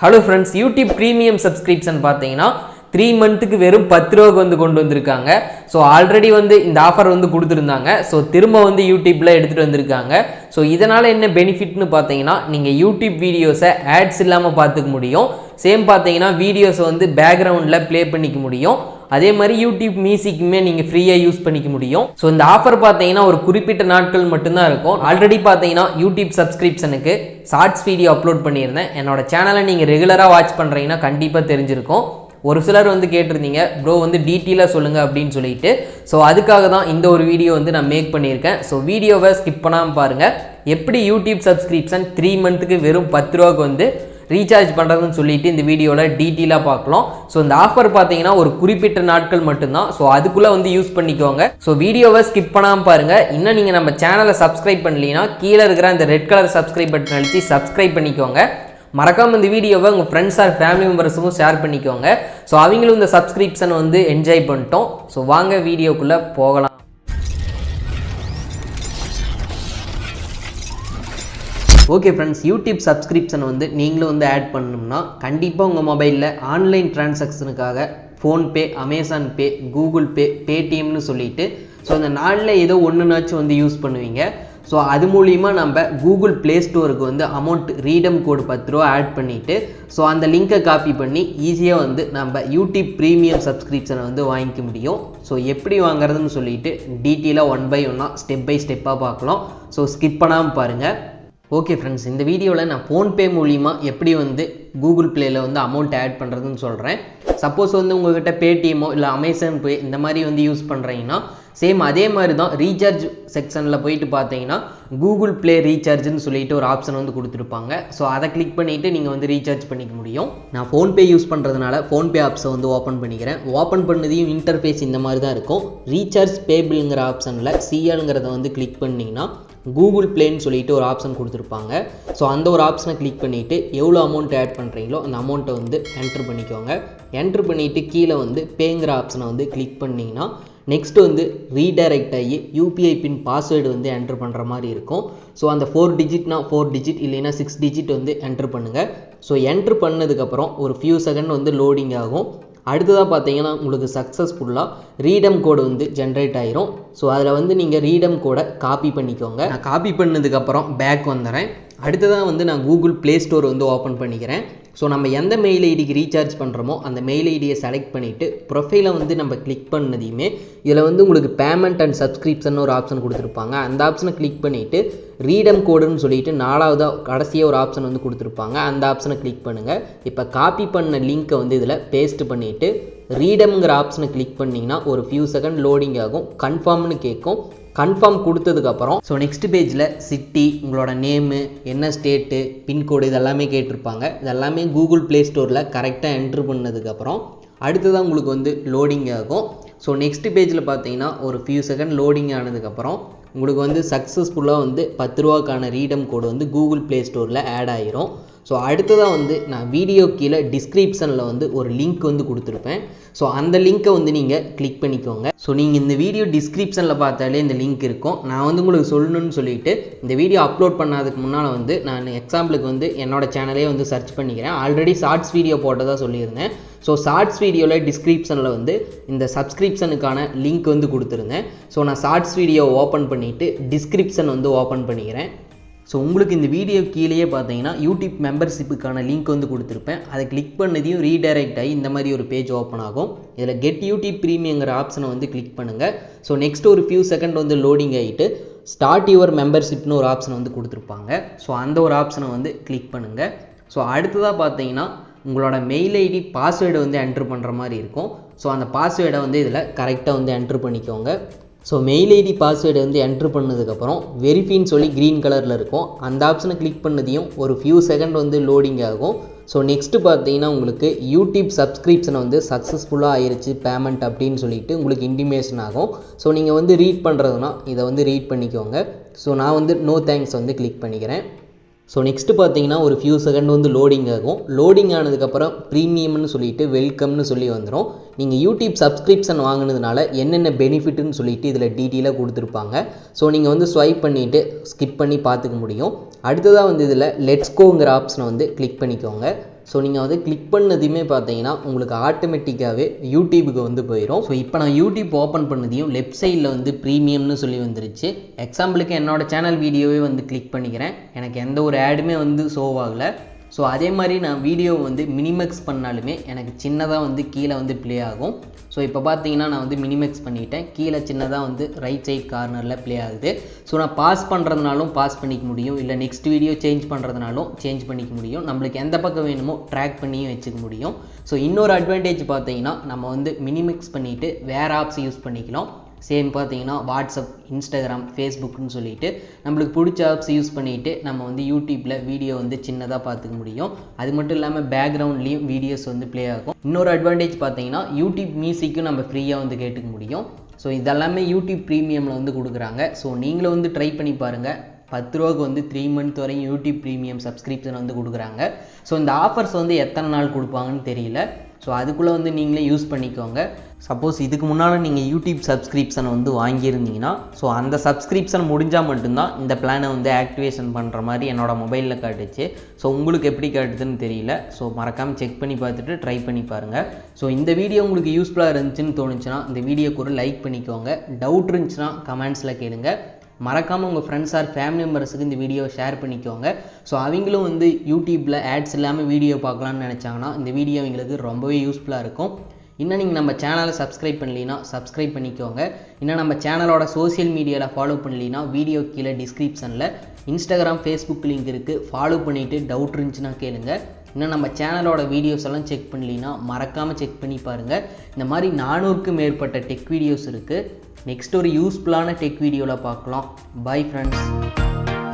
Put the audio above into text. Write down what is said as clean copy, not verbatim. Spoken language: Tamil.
Hello friends, YouTube premium subscription பார்த்தீங்கன்னா 3 மந்த்துக்கு வெறும் 10 ரூபாய்க்கு வந்து கொண்டு வந்திருக்காங்க. சோ ஆல்ரெடி வந்து இந்த ஆஃபர் வந்து கொடுத்திருந்தாங்க. சோ திரும்ப வந்து YouTubeல எடுத்துட்டு வந்திருக்காங்க. சோ இதனால என்ன பெனிஃபிட்னு பார்த்தீங்கன்னா நீங்க YouTube வீடியோஸை ஆட்ஸ் இல்லாம பார்த்துக்க முடியும். சேம் பார்த்தீங்கன்னா வீடியோஸ் வந்து பேக்ரவுண்ட்ல ப்ளே பண்ணிக்க முடியும். அதே மாதிரி யூடியூப் மியூசிக்குமே நீங்கள் ஃப்ரீயாக யூஸ் பண்ணிக்க முடியும். ஸோ இந்த ஆஃபர் பார்த்தீங்கன்னா ஒரு குறிப்பிட்ட நாட்கள் மட்டும்தான் இருக்கும். ஆல்ரெடி பார்த்தீங்கன்னா யூடியூப் சப்ஸ்கிரிப்ஷனுக்கு ஷார்ட்ஸ் வீடியோ அப்லோட் பண்ணியிருந்தேன். என்னோட சேனலை நீங்கள் ரெகுலராக வாட்ச் பண்ணுறீங்கன்னா கண்டிப்பாக தெரிஞ்சிருக்கும். ஒரு சிலர் வந்து கேட்டிருந்தீங்க ப்ரோ வந்து டீட்டெயிலாக சொல்லுங்கள் அப்படின்னு சொல்லிட்டு. ஸோ அதுக்காக தான் இந்த ஒரு வீடியோ வந்து நான் மேக் பண்ணியிருக்கேன். ஸோ வீடியோவை ஸ்கிப் பண்ணாமல் பாருங்கள். எப்படி யூடியூப் சப்ஸ்கிரிப்ஷன் 3 மந்த்துக்கு வெறும் 10 ரூபாய்க்கு வந்து ரீசார்ஜ் பண்ணுறதுன்னு சொல்லிட்டு இந்த வீடியோவில் டீட்டெயிலாக பார்க்கலாம். ஸோ இந்த ஆஃபர் பார்த்தீங்கன்னா ஒரு குறிப்பிட்ட நாட்கள் மட்டும்தான். ஸோ அதுக்குள்ளே வந்து யூஸ் பண்ணிக்கோங்க. ஸோ வீடியோவை ஸ்கிப் பண்ணாமல் பாருங்கள். இன்னும் நீங்கள் நம்ம சேனலை சப்ஸ்கிரைப் பண்ணலீங்கன்னா கீழே இருக்கிற அந்த ரெட் கலர் சப்ஸ்கிரைப் பட்டன் அழுத்தி சப்ஸ்கிரைப் பண்ணிக்கோங்க. மறக்காமல் இந்த வீடியோவை உங்கள் ஃப்ரெண்ட்ஸ் ஆர் ஃபேமிலி மெம்பர்ஸுக்கும் ஷேர் பண்ணிக்கோங்க. ஸோ அவங்களும் இந்த சப்ஸ்கிரிப்ஷன் வந்து என்ஜாய் பண்ணிட்டோம். ஸோ வாங்க வீடியோக்குள்ளே போகலாம். ஓகே ஃப்ரெண்ட்ஸ், யூடியூப் சப்ஸ்கிரிப்ஷன் வந்து நீங்களும் வந்து ஆட் பண்ணணும்னா கண்டிப்பாக உங்கள் மொபைலில் ஆன்லைன் டிரான்சாக்ஷனுக்காக ஃபோன்பே, அமேசான் பே, கூகுள் பே, பேடிஎம்னு சொல்லிட்டு ஸோ அந்த நாளில் ஏதோ ஒன்றுனாச்சும் வந்து யூஸ் பண்ணுவீங்க. ஸோ அது மூலிமா நம்ம கூகுள் ப்ளே ஸ்டோருக்கு வந்து அமௌண்ட் ரீடம் கோடு 10 ரூபா ஆட் பண்ணிவிட்டு ஸோ அந்த லிங்கை காப்பி பண்ணி ஈஸியாக வந்து நம்ம யூடியூப் ப்ரீமியம் சப்ஸ்கிரிப்ஷனை வந்து வாங்கிக்க முடியும். ஸோ எப்படி வாங்குறதுன்னு சொல்லிட்டு டீட்டெயிலாக 1 by 1 ஸ்டெப் பை ஸ்டெப்பாக பார்க்கலாம். ஸோ ஸ்கிப் பண்ணாமல் பாருங்கள். ஓகே ஃப்ரெண்ட்ஸ், இந்த வீடியோவில் நான் ஃபோன்பே மூலிமா எப்படி வந்து கூகுள் ப்ளேயில் வந்து அமௌண்ட் ஆட் பண்ணுறதுன்னு சொல்கிறேன். சப்போஸ் வந்து உங்கள்கிட்ட பேடிஎம்மோ இல்லை அமேசான் பே இந்த மாதிரி வந்து யூஸ் பண்ணுறீங்கன்னா சேம் அதே மாதிரி தான் ரீசார்ஜ் செக்ஷனில் போயிட்டு பார்த்தீங்கன்னா கூகுள் ப்ளே ரீசார்ஜ்னு சொல்லிட்டு ஒரு ஆப்ஷன் வந்து கொடுத்துருப்பாங்க. ஸோ அதை கிளிக் பண்ணிவிட்டு நீங்கள் வந்து ரீசார்ஜ் பண்ணிக்க முடியும். நான் ஃபோன்பே யூஸ் பண்ணுறதுனால ஃபோன்பே ஆப்ஸை வந்து ஓப்பன் பண்ணிக்கிறேன். ஓப்பன் பண்ணதையும் இன்டர்ஃபேஸ் இந்த மாதிரி தான் இருக்கும். ரீசார்ஜ் பேபிள்ங்கிற ஆப்ஷனில் சிஎல்ங்கிறத வந்து கிளிக் பண்ணிங்கன்னா கூகுள் ப்ளேன்னு சொல்லிட்டு ஒரு ஆப்ஷன் கொடுத்துருப்பாங்க. ஸோ அந்த ஒரு ஆப்ஷனை கிளிக் பண்ணிவிட்டு எவ்வளோ அமௌண்ட் ஆட் பண்ணுறீங்களோ அந்த அமௌண்ட்டை வந்து என்ட்ரு பண்ணிக்கோங்க. என்ட்ரு பண்ணிவிட்டு கீழே வந்து பேங்கிற ஆப்ஷனை வந்து கிளிக் பண்ணிங்கன்னா நெக்ஸ்ட் வந்து ரீடைரக்ட் ஆகி யூபிஐ பின் பாஸ்வேர்டு வந்து என்ட்ரு பண்ணுற மாதிரி இருக்கும். ஸோ அந்த 4 டிஜிட்னா 4 டிஜிட் இல்லைன்னா 6 டிஜிட் வந்து என்ட்ரு பண்ணுங்கள். ஸோ என்ட்ரு பண்ணதுக்கப்புறம் ஒரு ஃபியூ செகண்ட் வந்து லோடிங் ஆகும். அடுத்ததாக பார்த்தீங்கன்னா உங்களுக்கு சக்ஸஸ்ஃபுல்லாக ரீடம் கோடு வந்து ஜென்ரேட் ஆயிரும். ஸோ அதில் வந்து நீங்கள் ரீடம் கோடை காப்பி பண்ணிக்கோங்க. நான் காப்பி பண்ணதுக்கப்புறம் பேக் வந்துடுறேன். அடுத்ததாக வந்து நான் கூகுள் ப்ளே ஸ்டோர் வந்து ஓப்பன் பண்ணிக்கிறேன். ஸோ நம்ம எந்த மெயில் ஐடிக்கு ரீசார்ஜ் பண்ணுறோமோ அந்த மெயில் ஐடியை செலக்ட் பண்ணிவிட்டு ப்ரொஃபைலை வந்து நம்ம கிளிக் பண்ணதையுமே இதில் வந்து உங்களுக்கு பேமெண்ட் அண்ட் சப்ஸ்கிரிப்ஷன் ஒரு ஆப்ஷன் கொடுத்துருப்பாங்க. அந்த ஆப்ஷனை கிளிக் பண்ணிவிட்டு ரீடம் கோடுன்னு சொல்லிட்டு 4வது கடைசியாக ஒரு ஆப்ஷன் வந்து கொடுத்துருப்பாங்க. அந்த ஆப்ஷனை கிளிக் பண்ணுங்கள். இப்போ காப்பி பண்ண லிங்க்கை வந்து இதில் பேஸ்ட் பண்ணிவிட்டு ரீடம்ங்கிற ஆப்ஷனை கிளிக் பண்ணிங்கன்னா ஒரு ஃபியூ செகண்ட் லோடிங் ஆகும். கன்ஃபார்ம்னு கேட்கும். கன்ஃபார்ம் கொடுத்ததுக்கப்புறம் ஸோ நெக்ஸ்ட் பேஜில் சிட்டி, உங்களோட நேமு, என்ன ஸ்டேட்டு, பின்கோடு இதெல்லாமே கேட்டிருப்பாங்க. இதெல்லாமே கூகுள் ப்ளே ஸ்டோரில் கரெக்டாக என்ட்ரு பண்ணதுக்கப்புறம் அடுத்ததான் உங்களுக்கு வந்து லோடிங் ஆகும். ஸோ நெக்ஸ்ட் பேஜில் பார்த்தீங்கன்னா ஒரு ஃபியூ செகண்ட் லோடிங் ஆனதுக்கப்புறம் உங்களுக்கு வந்து சக்ஸஸ்ஃபுல்லாக வந்து 10 ரூபாய்க்கான ரீடம் கோடு வந்து கூகுள் ப்ளே ஸ்டோரில் ஆட் ஆகிரும். ஸோ அடுத்ததாக வந்து நான் வீடியோ கீழே டிஸ்கிரிப்ஷனில் வந்து ஒரு லிங்க் வந்து கொடுத்துருப்பேன். ஸோ அந்த லிங்க்கை வந்து நீங்கள் கிளிக் பண்ணிக்கோங்க. ஸோ நீங்கள் இந்த வீடியோ டிஸ்கிரிப்ஷனில் பார்த்தாலே இந்த லிங்க் இருக்கும். நான் வந்து உங்களுக்கு சொல்லணும்னு சொல்லிட்டு இந்த வீடியோ அப்லோட் பண்ணாததுக்கு முன்னால் வந்து நான் எக்ஸாம்பிளுக்கு வந்து என்னோட சேனலே வந்து சர்ச் பண்ணிக்கிறேன். ஆல்ரெடி ஷார்ட்ஸ் வீடியோ போட்டதாக சொல்லியிருந்தேன். ஸோ ஷார்ட்ஸ் வீடியோவில் டிஸ்கிரிப்ஷனில் வந்து இந்த சப்ஸ்கிரிப்ஷனுக்கான லிங்க் வந்து கொடுத்துருந்தேன். ஸோ நான் ஷார்ட்ஸ் வீடியோ ஓப்பன் பண்ணிவிட்டு டிஸ்கிரிப்ஷன் வந்து ஓப்பன் பண்ணிக்கிறேன். ஸோ உங்களுக்கு இந்த வீடியோ கீழேயே பார்த்தீங்கன்னா யூடியூப் மெம்பர்ஷிப்புக்கான லிங்க் வந்து கொடுத்துருப்பேன். அதை கிளிக் பண்ணதையும் ரீடைரக்ட் ஆகி இந்த மாதிரி ஒரு பேஜ் ஓப்பன் ஆகும். இதில் கெட் யூடியூப் ப்ரீமியங்கிற ஆப்ஷனை வந்து கிளிக் பண்ணுங்கள். ஸோ நெக்ஸ்ட் ஒரு ஃபியூ செகண்ட் வந்து லோடிங் ஆகிட்டு ஸ்டார்ட் யுவர் மெம்பர்ஷிப்னு ஒரு ஆப்ஷனை வந்து கொடுத்துருப்பாங்க. ஸோ அந்த ஒரு ஆப்ஷனை வந்து கிளிக் பண்ணுங்கள். ஸோ அடுத்ததாக பார்த்தீங்கன்னா உங்களோட மெயில் ஐடி பாஸ்வேர்டை வந்து என்ட்ரு பண்ணுற மாதிரி இருக்கும். ஸோ அந்த பாஸ்வேர்டை வந்து இதில் கரெக்டாக வந்து என்ட்ரு பண்ணிக்கோங்க. ஸோ மெயில் ஐடி பாஸ்வேர்டு வந்து என்ட்ரு பண்ணதுக்கப்புறம் வெரிஃபின்னு சொல்லி க்ரீன் கலரில் இருக்கும். அந்த ஆப்ஷனை கிளிக் பண்ணதையும் ஒரு ஃபியூ செகண்ட் வந்து லோடிங் ஆகும். ஸோ நெக்ஸ்ட்டு பார்த்தீங்கன்னா உங்களுக்கு யூடியூப் சப்ஸ்கிரிப்ஷனை வந்து சக்ஸஸ்ஃபுல்லாக ஆயிடுச்சு பேமெண்ட் அப்படின்னு சொல்லிட்டு உங்களுக்கு இன்டிமேஷன் ஆகும். ஸோ நீங்கள் வந்து ரீட் பண்ணுறதுனா இதை வந்து ரீட் பண்ணிக்கோங்க. ஸோ நான் வந்து நோ தேங்க்ஸ் வந்து கிளிக் பண்ணிக்கிறேன். ஸோ நெக்ஸ்ட்டு பார்த்தீங்கன்னா ஒரு ஃபியூ செகண்ட் வந்து லோடிங் ஆகும். லோடிங் ஆனதுக்கப்புறம் ப்ரீமியம்னு சொல்லிட்டு வெல்கம்னு சொல்லி வந்துடும். நீங்கள் யூடியூப் சப்ஸ்கிரிப்ஷன் வாங்கினதுனால என்னென்ன பெனிஃபிட்னு சொல்லிட்டு இதில் டீட்டெயிலாக கொடுத்துருப்பாங்க. ஸோ நீங்கள் வந்து ஸ்வைப் பண்ணிவிட்டு ஸ்கிப் பண்ணி பார்த்துக்க முடியும். அடுத்ததாக வந்து இதில் லெட்ஸ் கோங்கிற ஆப்ஷனை வந்து கிளிக் பண்ணிக்கோங்க. ஸோ நீங்கள் வந்து கிளிக் பண்ணதையுமே பார்த்தீங்கன்னா உங்களுக்கு ஆட்டோமேட்டிக்காகவே யூடியூபுக்கு வந்து போயிடும். ஸோ இப்போ நான் யூடியூப் ஓப்பன் பண்ணதையும் லெஃப்ட் சைடில் வந்து ப்ரீமியம்னு சொல்லி வந்துருச்சு. எக்ஸாம்பிளுக்கு என்னோடய சேனல் வீடியோவே வந்து கிளிக் பண்ணிக்கிறேன், எனக்கு எந்த ஒரு ஆடுமே வந்து ஷோ ஆகலை. ஸோ அதே மாதிரி நான் வீடியோ வந்து மினிமேக்ஸ் பண்ணாலுமே எனக்கு சின்னதாக வந்து கீழே வந்து ப்ளே ஆகும். ஸோ இப்போ பார்த்தீங்கன்னா நான் வந்து மினிமேக்ஸ் பண்ணிட்டேன், கீழே சின்னதாக வந்து ரைட் சைட் கார்னரில் ப்ளே ஆகுது. ஸோ நான் பாஸ் பண்ணுறதுனாலும் பாஸ் பண்ணிக்க முடியும், இல்லை நெக்ஸ்ட் வீடியோ சேஞ்ச் பண்ணுறதுனாலும் சேஞ்ச் பண்ணிக்க முடியும். நம்மளுக்கு எந்த பக்கம் வேணுமோ ட்ராக் பண்ணியும் வச்சுக்க முடியும். ஸோ இன்னொரு அட்வான்டேஜ் பார்த்தீங்கன்னா நம்ம வந்து மினிமேக்ஸ் பண்ணிவிட்டு வேறு ஆப்ஸ் யூஸ் பண்ணிக்கலாம். சேம் பார்த்தீங்கன்னா வாட்ஸ்அப், இன்ஸ்டாகிராம், ஃபேஸ்புக்குன்னு சொல்லிட்டு நம்மளுக்கு பிடிச்ச ஆப்ஸ் யூஸ் பண்ணிவிட்டு நம்ம வந்து யூடியூப்பில் வீடியோ வந்து சின்னதாக பார்த்துக்க முடியும். அது மட்டும் இல்லாமல் பேக்ரவுண்ட்லேயும் வீடியோஸ் வந்து ப்ளே ஆகும். இன்னொரு அட்வான்டேஜ் பார்த்தீங்கன்னா யூடியூப் மியூசிக்கும் நம்ம ஃப்ரீயாக வந்து கேட்டுக்க முடியும். ஸோ இதெல்லாமே யூடியூப் ப்ரீமியமில் வந்து கொடுக்குறாங்க. ஸோ நீங்களும் வந்து ட்ரை பண்ணி பாருங்கள். 10 ரூபாய்க்கு வந்து 3 மந்த் வரையும் யூடியூப் ப்ரீமியம் சப்ஸ்கிரிப்ஷன் வந்து கொடுக்குறாங்க. ஸோ இந்த ஆஃபர்ஸ் வந்து எத்தனை நாள் கொடுப்பாங்கன்னு தெரியல. ஸோ அதுக்குள்ளே வந்து நீங்களே யூஸ் பண்ணிக்கோங்க. சப்போஸ் இதுக்கு முன்னால் நீங்கள் யூடியூப் சப்ஸ்கிரிப்ஷனை வந்து வாங்கியிருந்தீங்கன்னா ஸோ அந்த சப்ஸ்கிரிப்ஷன் முடிஞ்சால் மட்டும்தான் இந்த பிளானை வந்து ஆக்டிவேஷன் பண்ணுற மாதிரி என்னோடய மொபைலில் காட்டுச்சு. ஸோ உங்களுக்கு எப்படி காட்டுதுன்னு தெரியல. ஸோ மறக்காமல் செக் பண்ணி பார்த்துட்டு ட்ரை பண்ணி பாருங்கள். ஸோ இந்த வீடியோ உங்களுக்கு யூஸ்ஃபுல்லாக இருந்துச்சுன்னு தோணுச்சுன்னா இந்த வீடியோக்கு ஒரு லைக் பண்ணிக்கோங்க. டவுட் இருந்துச்சுன்னா கமெண்ட்ஸில் கேளுங்க. மறக்காமல் உங்கள் ஃப்ரெண்ட்ஸ் ஆர் ஃபேமிலி மெம்பர்ஸுக்கு இந்த வீடியோ ஷேர் பண்ணிக்கோங்க. ஸோ அவங்களும் வந்து யூடியூப்பில் ஆட்ஸ் இல்லாமல் வீடியோ பார்க்கலான்னு நினச்சாங்கன்னா இந்த வீடியோ அவங்களுக்கு ரொம்பவே யூஸ்ஃபுல்லாக இருக்கும். இன்னும் நீங்கள் நம்ம சேனலை சப்ஸ்கிரைப் பண்ணலைன்னா சப்ஸ்கிரைப் பண்ணிக்கோங்க. இன்னும் நம்ம சேனலோட சோஷியல் மீடியாவில் ஃபாலோ பண்ணலைன்னா வீடியோ கீழே டிஸ்கிரிப்ஷனில் இன்ஸ்டாகிராம், ஃபேஸ்புக் லிங்க் இருக்குது, ஃபாலோ பண்ணிவிட்டு டவுட் இருந்துச்சுன்னா கேளுங்க. இன்னும் நம்ம சேனலோட வீடியோஸ் எல்லாம் செக் பண்ணலைன்னா மறக்காமல் செக் பண்ணி பாருங்கள். இந்த மாதிரி 400க்கும் மேற்பட்ட டெக் வீடியோஸ் இருக்குது. நெக்ஸ்ட் ஒரு யூஸ்ஃபுல்லான டெக் வீடியோவில் பார்க்கலாம். Bye friends.